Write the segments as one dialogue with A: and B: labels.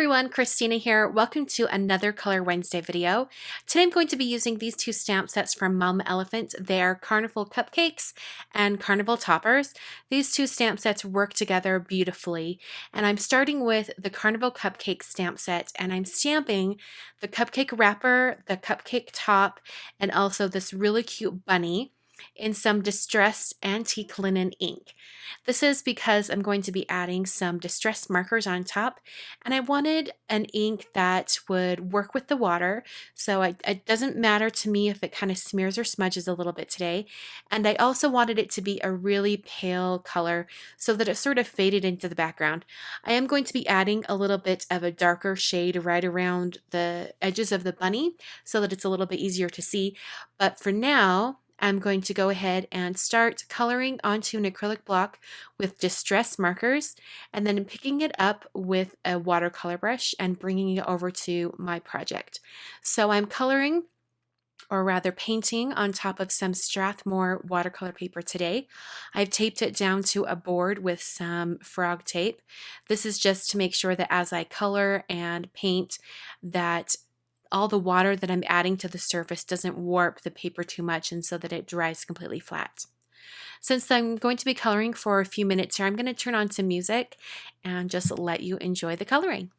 A: everyone, Christina here. Welcome to another Color Wednesday video. Today I'm going to be using these two stamp sets from Mama Elephant. They're Carnival Cupcakes and Carnival Toppers. These two stamp sets work together beautifully, and I'm starting with the Carnival Cupcake stamp set, and I'm stamping the cupcake wrapper, the cupcake top, and also this really cute bunny in some distressed antique linen ink. This is because I'm going to be adding some distressed markers on top, and I wanted an ink that would work with the water, so it doesn't matter to me if it kind of smears or smudges a little bit today. And I also wanted it to be a really pale color so that it sort of faded into the background. I am going to be adding a little bit of a darker shade right around the edges of the bunny so that it's a little bit easier to see, but for now I'm going to go ahead and start coloring onto an acrylic block with distress markers, and then picking it up with a watercolor brush and bringing it over to my project. So I'm coloring, or rather painting, on top of some Strathmore watercolor paper today. I've taped it down to a board with some frog tape. This is just to make sure that as I color and paint that all the water that I'm adding to the surface doesn't warp the paper too much, and so that it dries completely flat. Since I'm going to be coloring for a few minutes here, I'm going to turn on some music and just let you enjoy the coloring.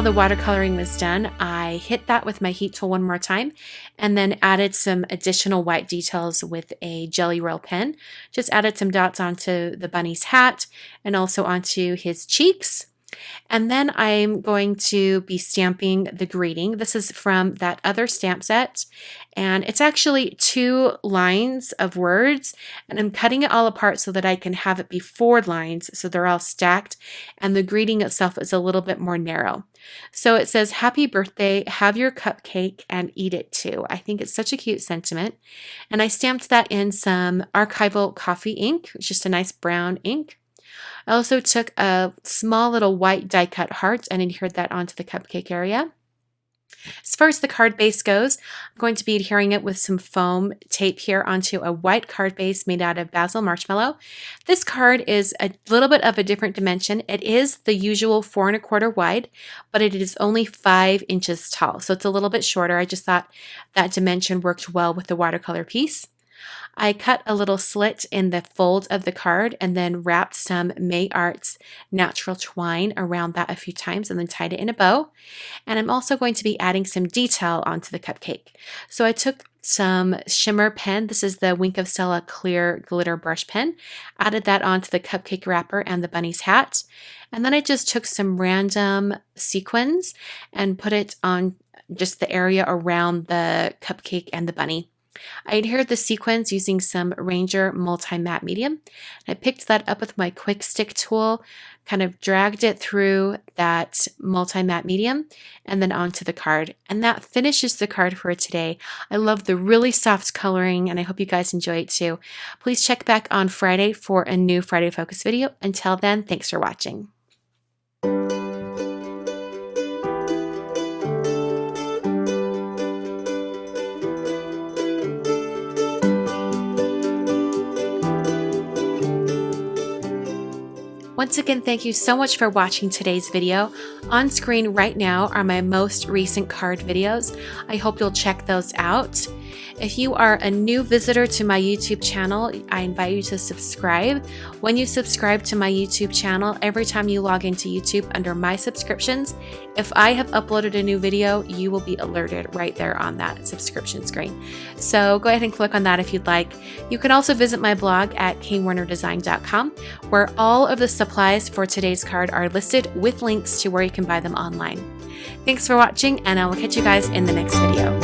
A: the watercoloring was done, I hit that with my heat tool one more time and then added some additional white details with a Gelly Roll pen. Just added some dots onto the bunny's hat and also onto his cheeks. And then I'm going to be stamping the greeting. This is from that other stamp set, and it's actually 2 lines of words, and I'm cutting it all apart so that I can have it be 4 lines so they're all stacked, and the greeting itself is a little bit more narrow. So it says, "Happy birthday, have your cupcake and eat it too." I think it's such a cute sentiment. And I stamped that in some archival coffee ink, it's just a nice brown ink. I also took a small little white die cut heart and adhered that onto the cupcake area. As far as the card base goes, I'm going to be adhering it with some foam tape here onto a white card base made out of basil marshmallow. This card is a little bit of a different dimension. It is the usual 4 1/4 wide, but it is only 5 inches tall, so it's a little bit shorter. I just thought that dimension worked well with the watercolor piece. I cut a little slit in the fold of the card and then wrapped some May Arts natural twine around that a few times and then tied it in a bow. And I'm also going to be adding some detail onto the cupcake. So I took some shimmer pen. This is the Wink of Stella clear glitter brush pen. Added that onto the cupcake wrapper and the bunny's hat. And then I just took some random sequins and put it on just the area around the cupcake and the bunny. I adhered the sequins using some Ranger Multi-Matte Medium. I picked that up with my quick stick tool, kind of dragged it through that multi-matte medium and then onto the card. And that finishes the card for today. I love the really soft coloring and I hope you guys enjoy it too. Please check back on Friday for a new Friday Focus video. Until then, thanks for watching. Once again, thank you so much for watching today's video. On screen right now are my most recent card videos. I hope you'll check those out. If you are a new visitor to my YouTube channel, I invite you to subscribe. When you subscribe to my YouTube channel, every time you log into YouTube under my subscriptions, if I have uploaded a new video, you will be alerted right there on that subscription screen. So go ahead and click on that if you'd like. You can also visit my blog at kwarnerdesign.com, where all of the supplies for today's card are listed with links to where you can buy them online. Thanks for watching, and I will catch you guys in the next video.